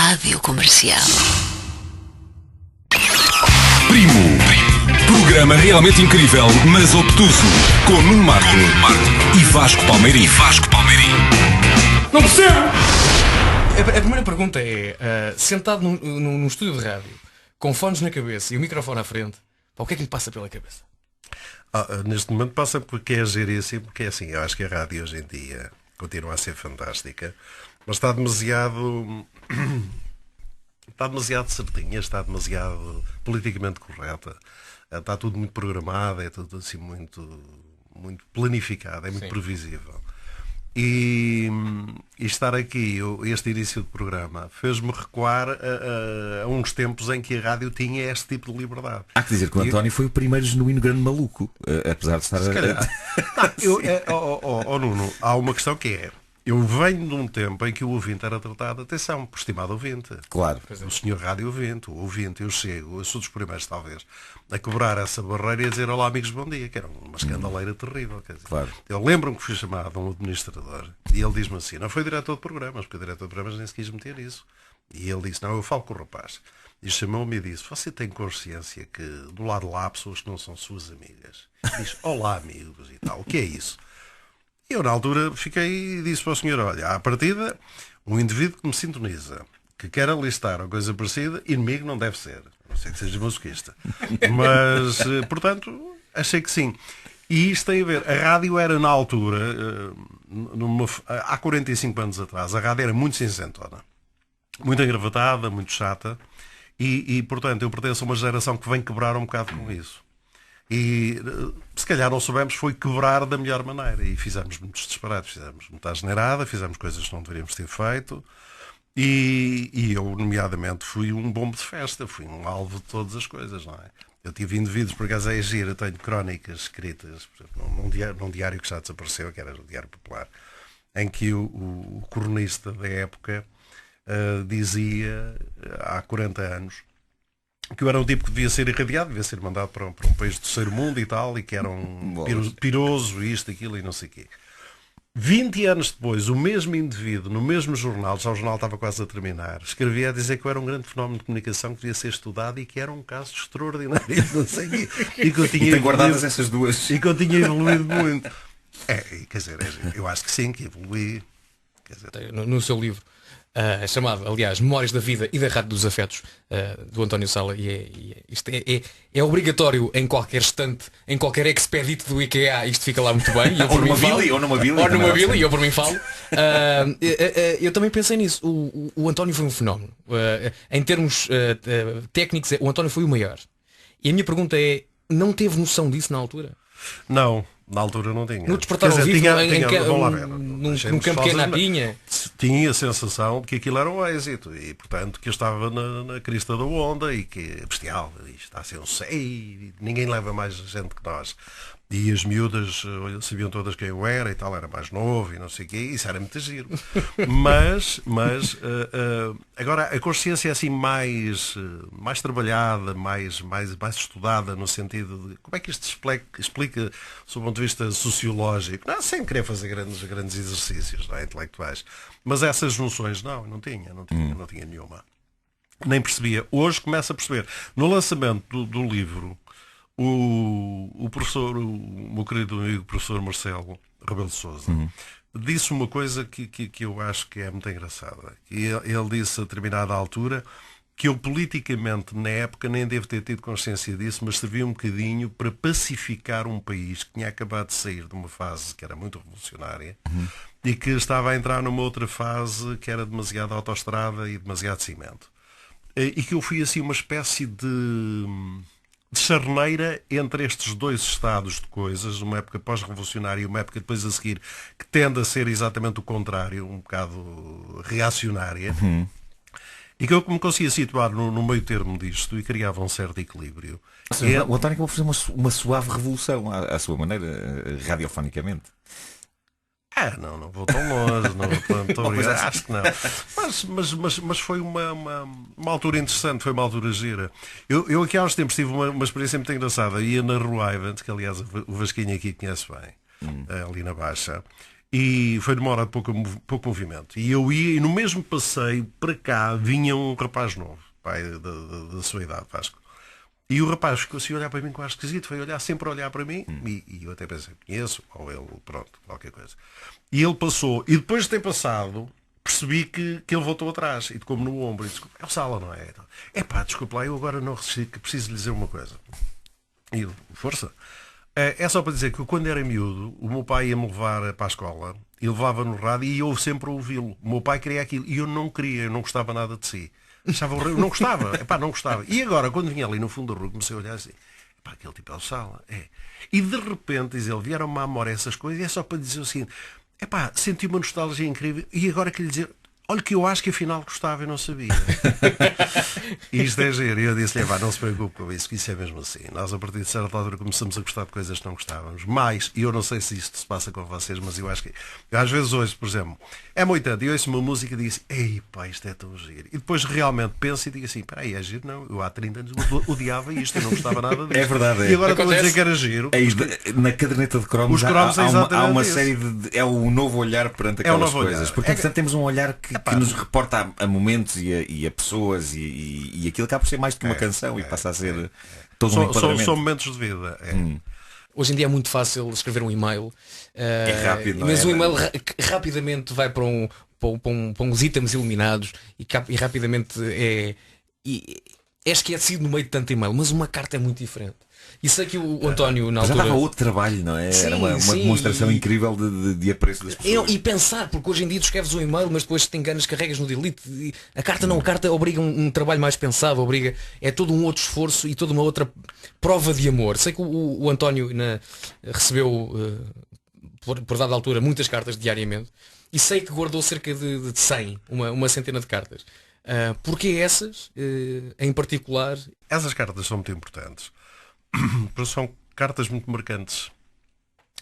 Rádio Comercial. Primo. Programa realmente incrível, mas obtuso. Com Nuno Marco e Vasco Palmeirim. Não percebo! A primeira pergunta é, sentado num estúdio de rádio, com fones na cabeça e o microfone à frente, o que é que lhe passa pela cabeça? Neste momento passa porque é gerir-se, porque é assim, eu acho que a rádio hoje em dia continua a ser fantástica, mas está demasiado certinha, está demasiado politicamente correta, está tudo muito programado, é tudo assim muito planificado, é muito previsível. E estar aqui, este início de programa, fez-me recuar a uns tempos em que a rádio tinha este tipo de liberdade. Há que dizer que o António foi o primeiro genuíno grande maluco, apesar de estar Nuno, há uma questão que é: eu venho de um tempo em que o ouvinte era tratado, atenção, por estimado ouvinte. Claro. O senhor rádio ouvinte, o ouvinte, eu sou dos primeiros, talvez, a quebrar essa barreira e a dizer olá amigos, bom dia, que era uma escandaleira terrível. Quer dizer, claro. Eu lembro-me que fui chamado a um administrador e ele diz-me assim, não foi diretor de programas, porque o diretor de programas nem se quis meter isso. E ele disse, não, eu falo com o rapaz. E chamou-me e disse, você tem consciência que do lado de lá há pessoas que não são suas amigas? E diz, olá amigos e tal, o que é isso? Eu, na altura, fiquei e disse para o senhor, olha, à partida, um indivíduo que me sintoniza, que quer alistar uma coisa parecida, inimigo não deve ser. Não sei que seja masoquista. Mas, portanto, achei que sim. E isto tem a ver, a rádio era, na altura, há 45 anos atrás, a rádio era muito cinzentona. Muito engravatada, muito chata. E, portanto, eu pertenço a uma geração que vem quebrar um bocado com isso. E se calhar não soubemos foi quebrar da melhor maneira e fizemos muitos disparates, fizemos muita generada, fizemos coisas que não deveríamos ter feito e eu, nomeadamente, fui um bombo de festa, fui um alvo de todas as coisas, não é? Eu tive indivíduos, por acaso é giro, eu tenho crónicas escritas por exemplo, num diário que já desapareceu, que era o Diário Popular, em que o cronista da época dizia, há 40 anos, que eu era um tipo que devia ser irradiado, devia ser mandado para um país do terceiro mundo e tal, e que era um piroso, isto, aquilo e não sei o quê. 20 anos depois, o mesmo indivíduo, no mesmo jornal, já o jornal estava quase a terminar, escrevia a dizer que eu era um grande fenómeno de comunicação que devia ser estudado e que era um caso extraordinário, não sei o quê. E que eu tinha tem guardadas essas duas. E que eu tinha evoluído muito. Quer dizer, eu acho que sim, que evolui. Quer dizer, no seu livro, chamado, aliás, Memórias da Vida e da Rádio dos Afetos, do António Sala, isto é obrigatório em qualquer estante, em qualquer expedite do IKEA, isto fica lá muito bem. Ou numa Billy, e eu por mim falo. Eu também pensei nisso. O António foi um fenómeno. Em termos técnicos, o António foi o maior. E a minha pergunta é, não teve noção disso na altura? Não. Na altura não tinha. No despertar ao vivo, num campo que é na Pinha. Tinha a sensação de que aquilo era um êxito e, portanto, que eu estava na crista da onda e que é bestial, isto está a ser um sei, ninguém leva mais gente que nós. E as miúdas sabiam todas quem eu era e tal, era mais novo e não sei o quê, isso era muito giro. Mas agora a consciência é assim mais trabalhada, mais estudada no sentido de como é que isto se explica sob o ponto de vista sociológico, não, sem querer fazer grandes exercícios, não é, intelectuais. Mas essas noções não tinha nenhuma. Nem percebia. Hoje começo a perceber. No lançamento do livro, o professor, o meu querido amigo professor Marcelo Rebelo de Sousa, disse uma coisa que eu acho que é muito engraçada. Ele disse a determinada altura que eu politicamente na época nem devo ter tido consciência disso, mas servia um bocadinho para pacificar um país que tinha acabado de sair de uma fase que era muito revolucionária e que estava a entrar numa outra fase que era demasiado autoestrada e demasiado cimento. E que eu fui assim uma espécie de charneira entre estes dois estados de coisas, uma época pós-revolucionária e uma época depois a seguir, que tende a ser exatamente o contrário, um bocado reacionária, e que eu me conseguia situar no meio termo disto e criava um certo equilíbrio. O António acabou a fazer uma suave revolução à sua maneira, radiofonicamente. Não vou tão longe, não vou tão obrigado, acho que não. Mas foi uma altura interessante, foi uma altura gira. Eu aqui há uns tempos tive uma experiência muito engraçada. Ia na Rua Evans, que aliás o Vasquinho aqui conhece bem, ali na Baixa, E foi de uma hora de pouco movimento. E eu ia, e no mesmo passeio, para cá, vinha um rapaz novo, pai da sua idade, Vasco. E o rapaz ficou assim a olhar para mim com ar esquisito, foi olhar, sempre a olhar para mim, e eu até pensei, conheço, ou ele, pronto, qualquer coisa. E ele passou, e depois de ter passado, percebi que ele voltou atrás, e tocou-me no ombro, e disse, é o Sala, não é? É pá, desculpe lá, eu agora não resisti, que preciso lhe dizer uma coisa. E eu, força. É só para dizer que eu, quando era miúdo, o meu pai ia-me levar para a escola, e levava no rádio, e eu sempre a ouvi-lo. O meu pai queria aquilo, e eu não queria, eu não gostava nada de si. Achava horrível, não gostava, epá, não gostava. E agora, quando vinha ali no fundo da rua, comecei a olhar assim, epá, aquele tipo é o Sala, é. E de repente, diz ele, vieram-me à memória essas coisas, e é só para dizer o seguinte, epá, senti uma nostalgia incrível, e agora que lhe dizer, olha que eu acho que afinal gostava e não sabia. E isto é giro. E eu disse-lhe, não se preocupe com isso, que isso é mesmo assim. Nós, a partir de certa altura, começamos a gostar de coisas que não gostávamos. Mas, e eu não sei se isto se passa com vocês, mas eu acho que, às vezes hoje, por exemplo, é muito tanto, eu ouço uma música e digo assim, ei pá, isto é tão giro. E depois realmente penso e digo assim, peraí, é giro? Não, eu há 30 anos odiava isto, eu não gostava nada disto. É verdade. E agora estou a dizer que era giro. Na caderneta de cromos, Os cromos há uma isso. série é o novo olhar perante aquelas coisas. Olhar. Porque, portanto, temos um olhar que nos reporta a momentos e a pessoas e aquilo acaba por ser mais do que uma canção e passa a ser todo um enquadramento. São momentos de vida. Hoje em dia é muito fácil escrever um e-mail. É rápido, não mas é? o e-mail rapidamente vai para uns itens eliminados e rapidamente é esquecido no meio de tanto e-mail. Mas uma carta é muito diferente. E sei que o António, na altura... Já dava outro trabalho, não é? Sim, era uma demonstração incrível de apreço das pessoas. E pensar, porque hoje em dia tu escreves um e-mail, mas depois te enganas, carregas no delete. E a carta obriga um trabalho mais pensado, é todo um outro esforço e toda uma outra prova de amor. Sei que o António recebeu, por dada altura, muitas cartas diariamente, e sei que guardou cerca de 100, uma centena de cartas. Porque essas, em particular... Essas cartas são muito importantes. Porque são cartas muito marcantes.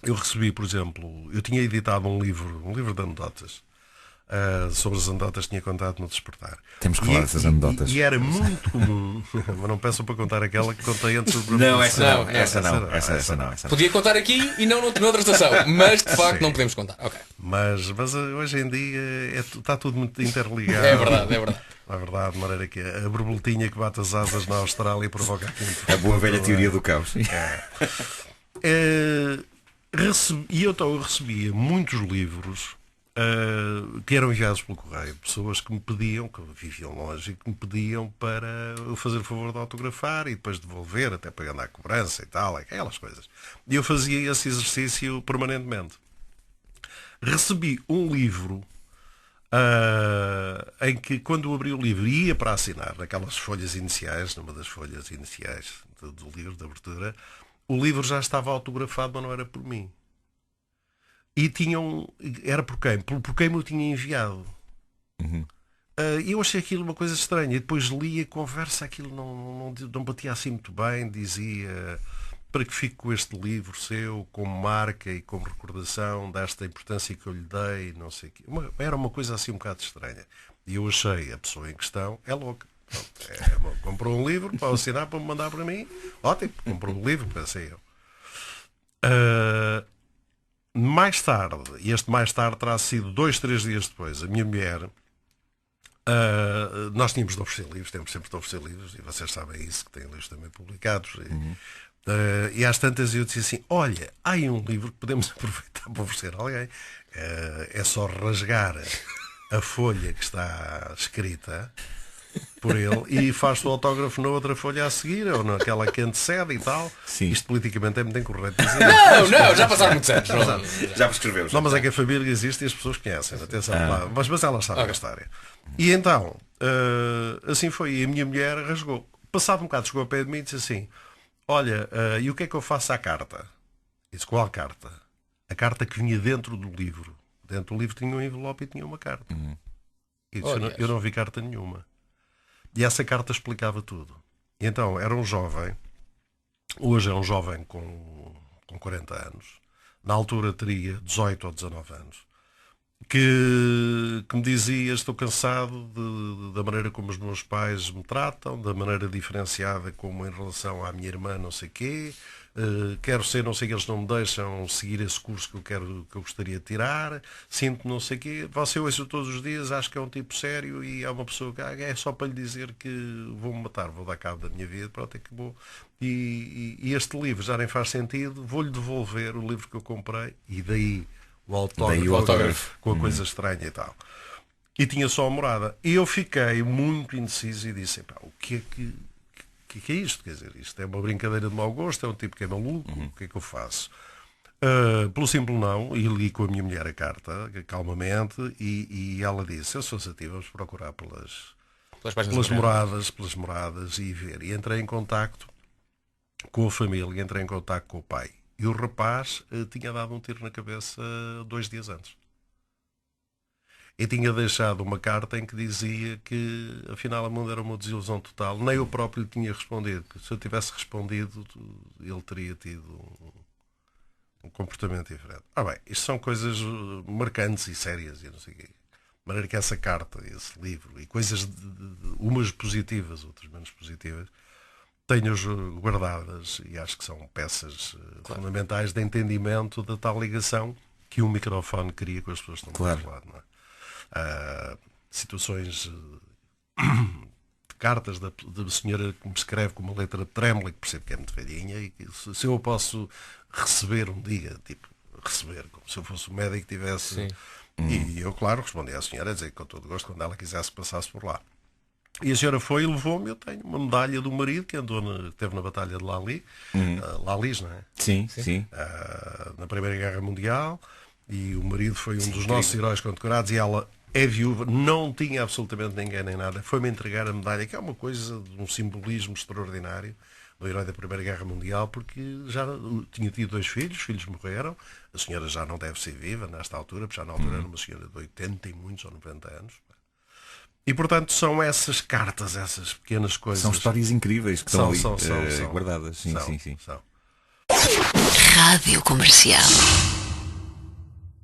Eu recebi, por exemplo, eu tinha editado um livro de anedotas. Sobre as anedotas tinha contado no Despertar. Temos que falar dessas anedotas. E era muito comum, mas não peçam para contar aquela que contei antes do Não, essa não. Podia contar aqui e não noutra estação, mas de facto não podemos contar. Okay. Mas hoje em dia está tudo muito interligado. É verdade. É verdade, de maneira que a borboletinha que bate as asas na Austrália provoca aqui a boa velha teoria do caos. E eu recebia muitos livros que eram enviados pelo correio, pessoas que me pediam, que viviam longe, e que me pediam para eu fazer o favor de autografar e depois devolver, até pagando a cobrança e tal, aquelas coisas. E eu fazia esse exercício permanentemente. Recebi um livro em que, quando eu abri o livro e ia para assinar, naquelas folhas iniciais, numa das folhas iniciais do livro de abertura, o livro já estava autografado, mas não era por mim. E era por quem? Por quem me o tinha enviado. E eu achei aquilo uma coisa estranha. E depois li a conversa, aquilo não batia assim muito bem. Dizia, para que fique com este livro seu, como marca e como recordação desta importância que eu lhe dei, não sei o quê. Era uma coisa assim um bocado estranha. E eu achei, a pessoa em questão é louca. Comprou um livro para assinar, para me mandar para mim. Ótimo, comprou um livro, pensei eu. Mais tarde, e este mais tarde terá sido 2, 3 dias depois, a minha mulher, nós tínhamos de oferecer livros, temos sempre de oferecer livros, e vocês sabem isso, que têm livros também publicados. E às tantas eu disse assim, olha, há aí um livro que podemos aproveitar para oferecer a alguém. É só rasgar a folha que está escrita por ele e faz o autógrafo na outra folha a seguir, ou naquela que antecede e tal. Sim. Isto politicamente é muito incorreto dizer. Não, já passaram muitos anos. Já prescrevemos. Não, mas é que a família existe e as pessoas conhecem. Atenção lá. Mas elas sabem a história. E então, assim foi. E a minha mulher rasgou. Passado um bocado, chegou ao pé de mim e disse assim, olha, e o que é que eu faço à carta? Disse, qual carta? A carta que vinha dentro do livro. Dentro do livro tinha um envelope e tinha uma carta. E disse, eu não vi carta nenhuma. E essa carta explicava tudo. E então, era um jovem, hoje é um jovem com 40 anos, na altura teria 18 ou 19 anos, que me dizia, estou cansado da maneira como os meus pais me tratam, da maneira diferenciada como em relação à minha irmã não sei quê, quero ser não sei que eles não me deixam seguir esse curso que eu gostaria de tirar, sinto não sei o quê. Você ouço todos os dias, acho que é um tipo sério e é uma pessoa que é só para lhe dizer que vou-me matar, vou dar cabo da minha vida, pronto, acabou. E este livro já nem faz sentido, vou-lhe devolver o livro que eu comprei e daí o autógrafo com a coisa estranha e tal. E tinha só a morada. E eu fiquei muito indeciso e disse, pá, o que é isto? Quer dizer, isto é uma brincadeira de mau gosto, é um tipo que é maluco, o que é que eu faço? Pelo simples não, e li com a minha mulher a carta, calmamente, e ela disse, eu sou sensitivo, vamos procurar pelas moradas e ver. E entrei em contacto com a família, entrei em contacto com o pai. E o rapaz tinha dado um tiro na cabeça 2 dias antes. E tinha deixado uma carta em que dizia que afinal a mundo era uma desilusão total. Nem eu próprio lhe tinha respondido. Se eu tivesse respondido, ele teria tido um comportamento diferente. Bem, isto são coisas marcantes e sérias e não sei o quê. De maneira que essa carta, esse livro e coisas umas positivas, outras menos positivas, tenho-as guardadas e acho que são peças fundamentais de entendimento da tal ligação que um microfone cria com as pessoas que estão do outro lado, não é? Situações de cartas da senhora que me escreve com uma letra trêmula, que percebo que é muito velhinha, e que se eu posso receber um dia, tipo, receber, como se eu fosse um médico que tivesse. Sim. E eu, claro, respondi à senhora a dizer que com todo gosto, quando ela quisesse, passasse por lá. E a senhora foi e levou-me. Eu tenho uma medalha do marido que esteve na Batalha de Lali, Lalis, não é? Sim. Na Primeira Guerra Mundial. E o marido foi um dos nossos heróis condecorados e ela é viúva, não tinha absolutamente ninguém nem nada. Foi-me entregar a medalha, que é uma coisa de um simbolismo extraordinário do herói da Primeira Guerra Mundial, porque já tinha tido 2 filhos, os filhos morreram, a senhora já não deve ser viva nesta altura, porque já na altura era uma senhora de 80 e muitos ou 90 anos. E portanto são essas cartas, essas pequenas coisas. São histórias incríveis que estão ali são guardadas. Sim. São. Rádio Comercial.